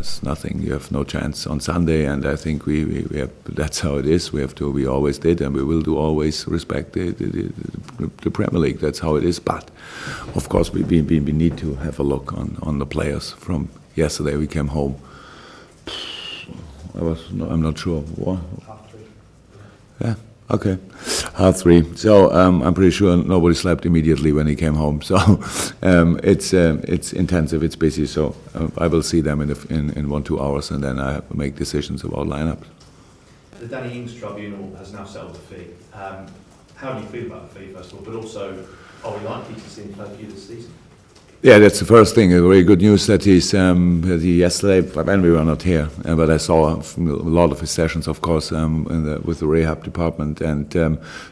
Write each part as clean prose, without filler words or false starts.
there's nothing. You have no chance on Sunday, and I think we have. That's how it is. We have to. We always did, and we will do always respect the Premier League. That's how it is. But of course, we need to have a look on the players from yesterday. We came home. I'm not sure. What? 3:30. Yeah. Okay, 3:30. So I'm pretty sure nobody slept immediately when he came home. So it's intensive, it's busy. So I will see them in 1-2 hours, and then I have to make decisions about lineup. The Danny Ings tribunal has now settled the fee. How do you feel about the fee, first of all? But also, are we likely to see him play for you this season? Yeah, that's the first thing. Very good news that he yesterday, when we were not here, but I saw a lot of his sessions, of course, with the rehab department, and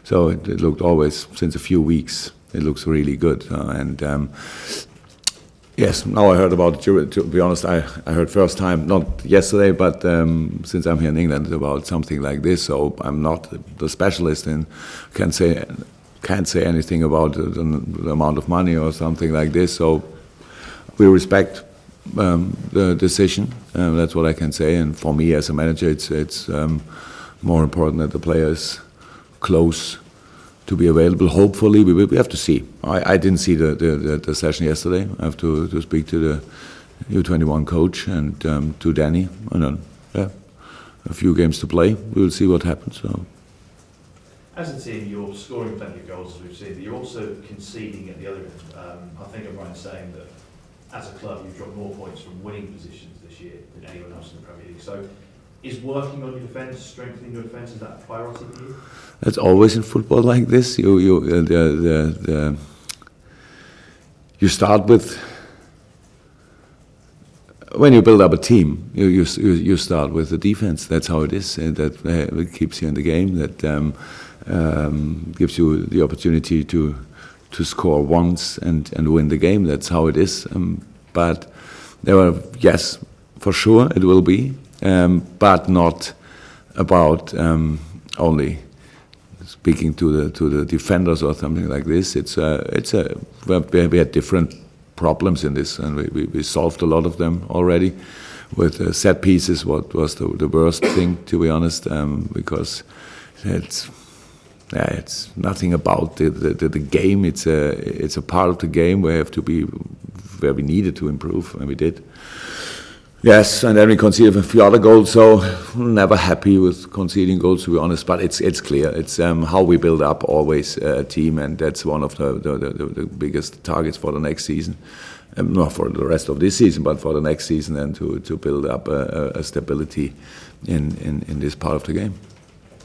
so it looked always, since a few weeks, it looks really good. Yes, now I heard about it. To be honest, I heard first time, not yesterday, but since I'm here in England, about something like this. So I'm not the specialist and can't say anything about the amount of money or something like this. So we respect the decision. That's what I can say. And for me as a manager, it's more important that the player is close to be available. Hopefully, we have to see. I didn't see the session yesterday. I have to speak to the U21 coach and to Danny. And then, a few games to play. We will see what happens. So. As a team, you're scoring plenty of goals, as we've seen, but you're also conceding at the other end. I think I'm right in saying that as a club, you've dropped more points from winning positions this year than anyone else in the Premier League. So is working on your defence, strengthening your defence, is that a priority for you? That's always in football like this. You start with, when you build up a team, you start with the defence. That's how it is. And that keeps you in the game. That gives you the opportunity to score once and win the game. That's how it is. But there are, yes, for sure it will be, but not about only speaking to the defenders or something like this. We had different problems in this, and we solved a lot of them already. With set pieces, what was the worst thing, to be honest, because it's nothing about the game. It's a part of the game where we needed to improve, and we did. Yes, and then we conceded a few other goals, so never happy with conceding goals, to be honest. But it's clear. It's how we build up always a team, and that's one of the biggest targets for the next season. Not for the rest of this season, but for the next season, and to build up a stability in this part of the game.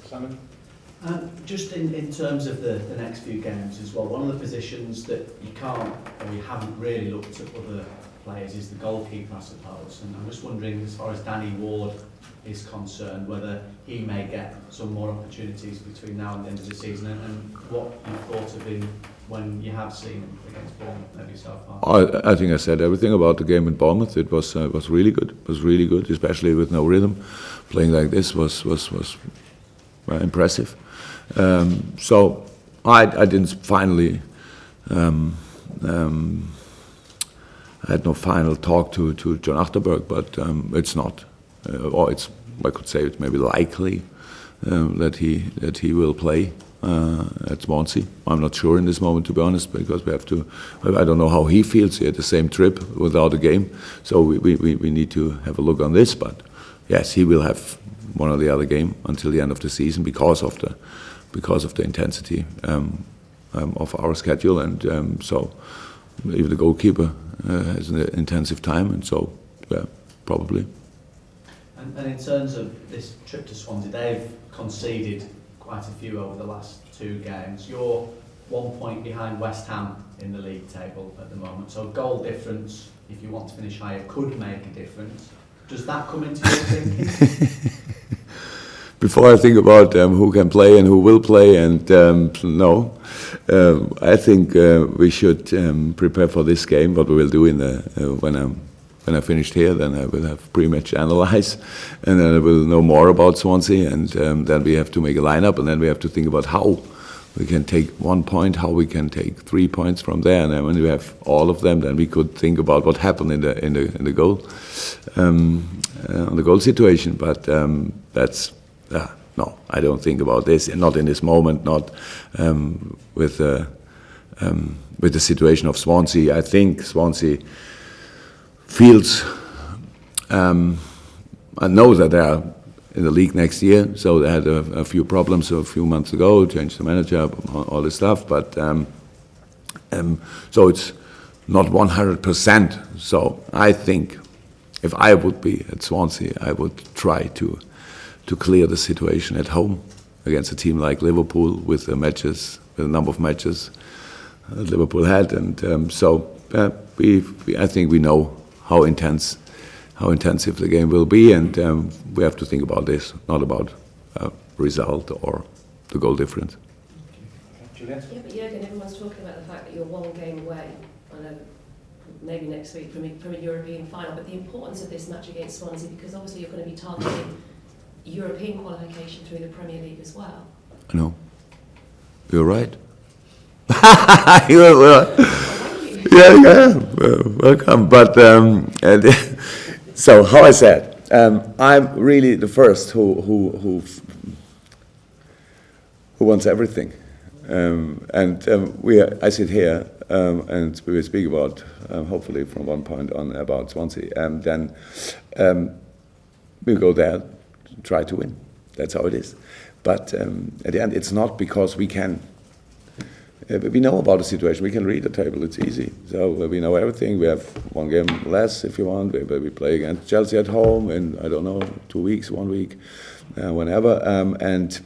Simon? Just in terms of the next few games as well, one of the positions that you can't, or you haven't really looked at other players is the goalkeeper, I suppose. And I'm just wondering, as far as Danny Ward is concerned, whether he may get some more opportunities between now and the end of the season, and what you've thought of him when you have seen him against Bournemouth, maybe so far. I think I said everything about the game in Bournemouth. It was really good. It was really good, especially with no rhythm. Playing like this was impressive. So I didn't finally. I had no final talk to John Achterberg, but it's not, or it's, I could say it's maybe likely that he will play at Swansea. I'm not sure in this moment, to be honest, because we have to. I don't know how he feels. He had the same trip without a game, so we need to have a look on this. But yes, he will have one or the other game until the end of the season because of the intensity of our schedule, and so even the goalkeeper has an intensive time, and so yeah, probably. And in terms of this trip to Swansea, they've conceded quite a few over the last 2 games. You're 1 point behind West Ham in the league table at the moment, so goal difference, if you want to finish higher, could make a difference. Does that come into your thinking? Before I think about who can play and who will play, and no, I think we should prepare for this game. What we will do when I finished here, then I will have pre-match analyze, and then I will know more about Swansea, and then we have to make a lineup, and then we have to think about how we can take 1 point, how we can take 3 points from there, and then when we have all of them, then we could think about what happened in the goal. on the goal situation. But that's no, I don't think about this, and not in this moment. Not with the situation of Swansea. I think Swansea feels. I know that they are in the league next year, so they had a few problems a few months ago, changed the manager, all this stuff, but so it's not 100%. So I think if I would be at Swansea, I would try to clear the situation at home against a team like Liverpool with the matches, with the number of matches Liverpool had, and so I think we know how intensive the game will be, and we have to think about this, not about result or the goal difference. Juliet? Yeah, but Jurgen, everyone's talking about the fact that you're one game away, I know, maybe next week from a European final, but the importance of this match against Swansea, because obviously you're going to be targeting European qualification through the Premier League as well. I know. You're right. Yeah, welcome. But so, how I said, I'm really the first who wants everything, and I sit here and we will speak about hopefully from one point on about Swansea, and then we go there, try to win. That's how it is. But at the end, it's not because we can. We know about the situation. We can read the table. It's easy. So we know everything. We have one game less, if you want. We play against Chelsea at home in, I don't know, 2 weeks, 1 week, whenever. And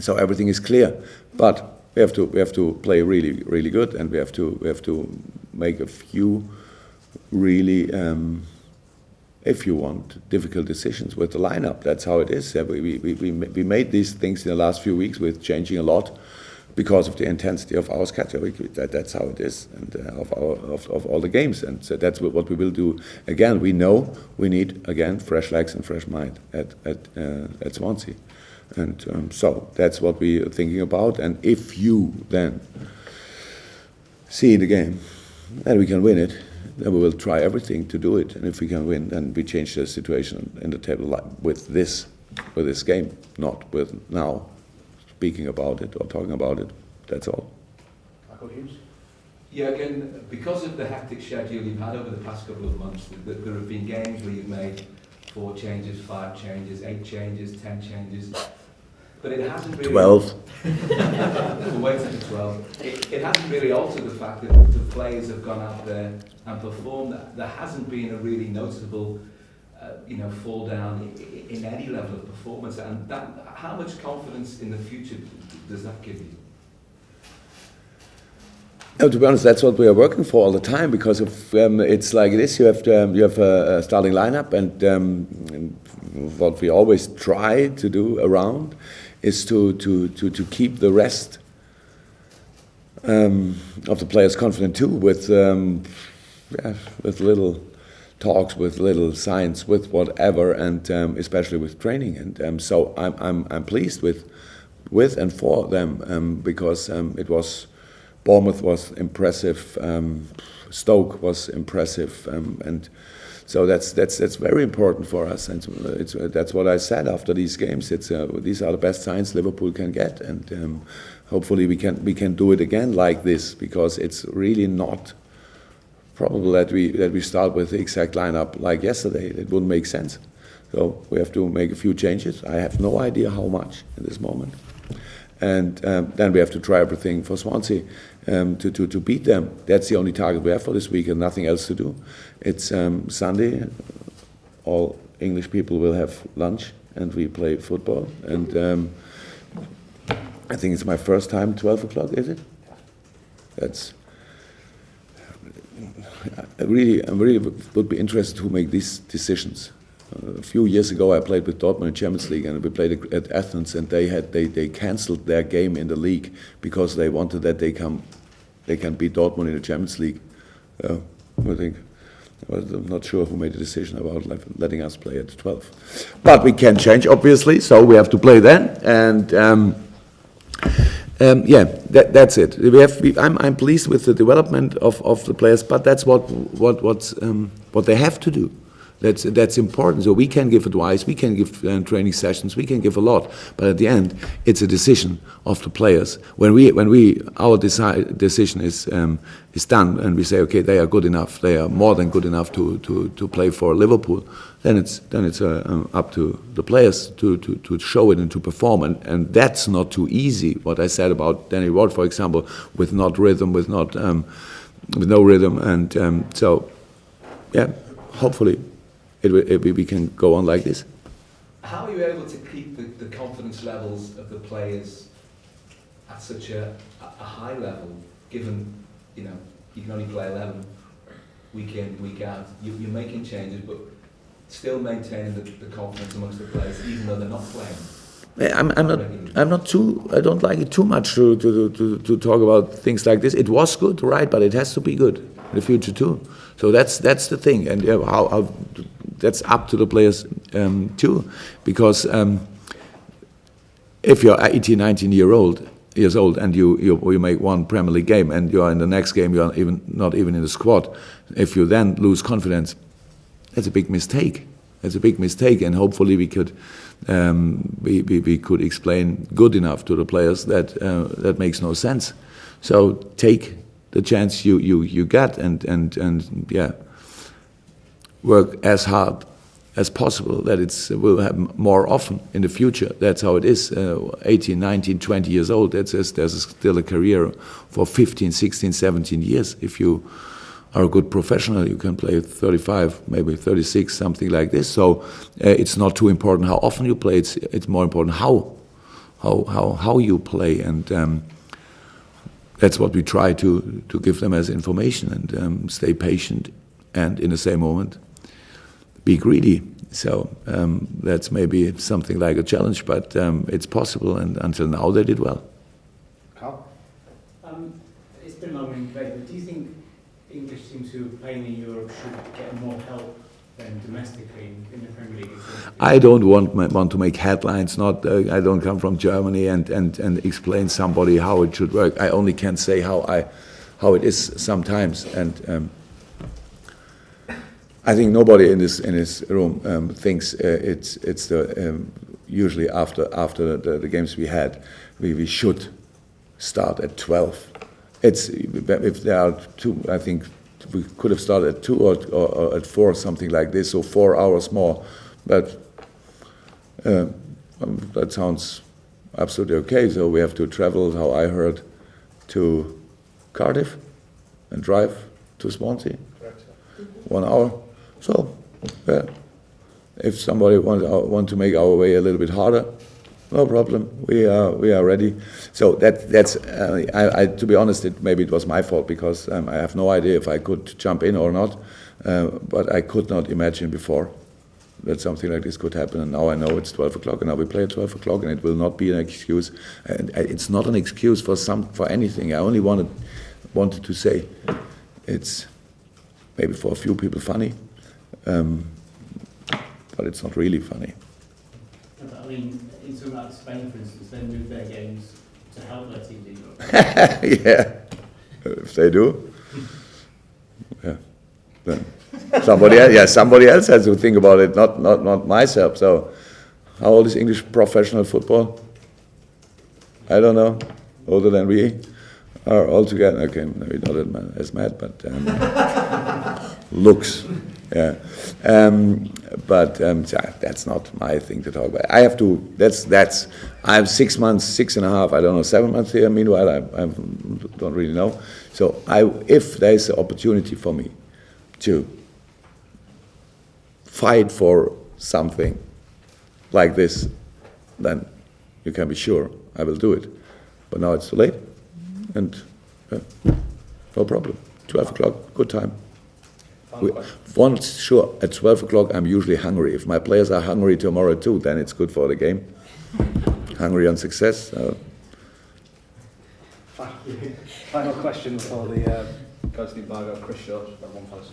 so everything is clear. But we have to play really, really good, and we have to make a few really, if you want, difficult decisions with the lineup. That's how it is. We made these things in the last few weeks with changing a lot, because of the intensity of our schedule. That's how it is, and of all the games. And so that's what we will do. Again, we know we need, again, fresh legs and fresh mind at Swansea. And so that's what we are thinking about. And if you then see the game, and we can win it, then we will try everything to do it. And if we can win, then we change the situation in the table with this game, not with now speaking about it or talking about it. That's all. Michael Hughes? Yeah, again, because of the hectic schedule you've had over the past couple of months, there have been games where you've made 4 changes, 5 changes, 8 changes, 10 changes, but it hasn't really... 12. We're waiting for 12. It hasn't really altered the fact that the players have gone out there and performed. There hasn't been a really noticeable fall down in any level of performance, and that, how much confidence in the future does that give you? No, to be honest, that's what we are working for all the time, because if it's like this, you have a starting lineup, and what we always try to do around is to keep the rest of the players confident too, with little talks, with little signs, with whatever, and especially with training. And so I'm pleased with and for them, because Bournemouth was impressive, Stoke was impressive, and so that's very important for us. And that's what I said after these games. These are the best signs Liverpool can get, and hopefully we can do it again like this, because it's really not probable that we start with the exact lineup like yesterday. It wouldn't make sense. So we have to make a few changes. I have no idea how much in this moment. And then we have to try everything for Swansea to beat them. That's the only target we have for this week, and nothing else to do. It's Sunday. All English people will have lunch, and we play football. And I think it's my first time, 12 o'clock, is it? I really would be interested to make these decisions. A few years ago, I played with Dortmund in Champions League, and we played at Athens, and they cancelled their game in the league because they wanted that they can beat Dortmund in the Champions League. I'm not sure who made the decision about letting us play at 12, but we can change, obviously. So we have to play then, and that's it. I'm pleased with the development of the players, but that's what they have to do. That's important. So we can give advice, we can give training sessions, we can give a lot, but at the end, it's a decision of the players. When our decision is done, and we say, okay, they are good enough, they are more than good enough to play for Liverpool, then it's up to the players to show it and to perform, and that's not too easy. What I said about Danny Ward, for example, with no rhythm, and so yeah, hopefully we can go on like this. How are you able to keep the confidence levels of the players at such a high level, given you can only play 11 week in, week out? You're making changes, but still maintaining the confidence amongst the players, even though they're not playing. I'm not too. I don't like it too much to talk about things like this. It was good, right? But it has to be good in the future too. So that's the thing, and how that's up to the players too, because if you're 18, 19 years old, and you make one Premier League game, and you are in the next game, you are not even in the squad. If you then lose confidence, that's a big mistake. It's a big mistake, and hopefully we could explain good enough to the players that that makes no sense. So take the chance you get, and yeah, work as hard as possible that will happen more often in the future. That's how it is. 18, 19, 20 years old. There's still a career for 15, 16, 17 years. If you are a good professional, you can play 35, maybe 36, something like this. So it's not too important how often you play. It's more important how you play, and that's what we try to give them as information, and stay patient, and in the same moment be greedy. So that's maybe something like a challenge, but it's possible, and until now they did well. Carl? It's been a long debate, but do you think English teams who are playing in Europe should get more help than domestically in the Premier League? I don't want to make headlines. I don't come from Germany and explain somebody how it should work. I only can say how it is sometimes, and I think nobody in this room thinks it's the usually after the games we had, we should start at 12. If there are two, I think we could have started at 2 or at 4, something like this, so 4 hours more. But that sounds absolutely okay. So we have to travel, how I heard, to Cardiff and drive to Swansea. Correct. 1 hour. So if somebody want to make our way a little bit harder, no problem. We are ready. So that's. To be honest, maybe it was my fault, because I have no idea if I could jump in or not. But I could not imagine before that something like this could happen. And now I know it's 12 o'clock, and now we play at 12 o'clock, and it will not be an excuse. And it's not an excuse for anything. I only wanted to say it's maybe for a few people funny, but it's not really funny. I mean, in talking about Spain, for instance, they move their games to help their teams in Europe. Yeah, if they do, yeah, then somebody else has to think about it, not myself. So, how old is English professional football? I don't know, older than we are altogether. Okay, maybe not as mad, but looks. Yeah, but that's not my thing to talk about. I have to. That's. I have 6 months, 6.5. I don't know, 7 months here. Meanwhile, I don't really know. So if there is an opportunity for me to fight for something like this, then you can be sure I will do it. But now it's too late, and no problem. 12 o'clock, good time. Once sure, at 12 o'clock I'm usually hungry. If my players are hungry tomorrow too, then it's good for the game. Hungry on success. Final question before the goes to the embargo. Chris Shaw, one final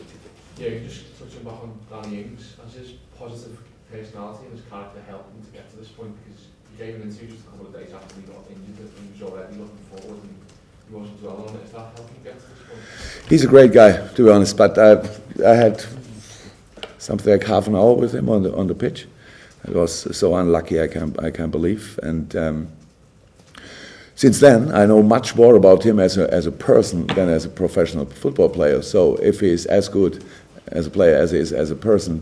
Yeah, just touching back on Danny Ings, has his positive personality and his character helped him to get to this point? Because he gave an interview just a couple of days after he got injured, and he was already looking forward, and he wasn't dwelling on it. Is that helping him get to this point? He's a great guy, to be honest, but I had something like half an hour with him on the pitch. It was so unlucky, I can't believe. And since then, I know much more about him as a person than as a professional football player. So if he is as good as a player as he is as a person,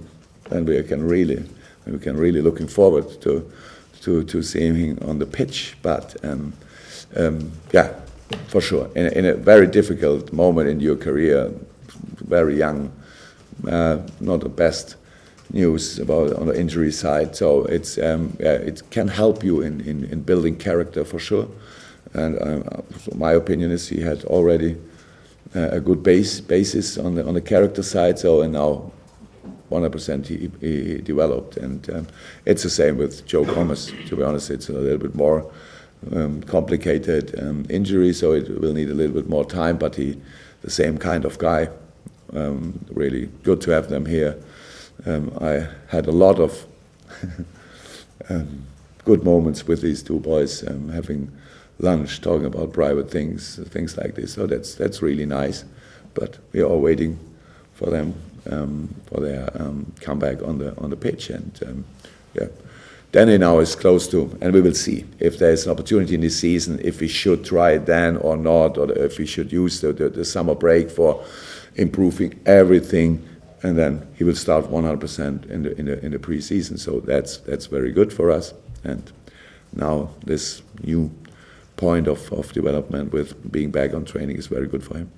then we can really looking forward to seeing him on the pitch. But yeah, for sure, in a very difficult moment in your career, very young, not the best news about on the injury side. So it's it can help you in building character for sure. And my opinion is he had already a good basis on the character side. So and now 100% he developed, and it's the same with Joe Gomez. To be honest, it's a little bit more complicated injury, so it will need a little bit more time. But the same kind of guy. Really good to have them here. I had a lot of good moments with these two boys, having lunch, talking about private things like this. So that's really nice. But we are all waiting for them for their comeback on the pitch, and yeah. Danny now is close to, and we will see if there is an opportunity in this season, if we should try it then or not, or if we should use the summer break for improving everything, and then he will start 100% in the pre-season. So that's very good for us. And now this new point of development with being back on training is very good for him.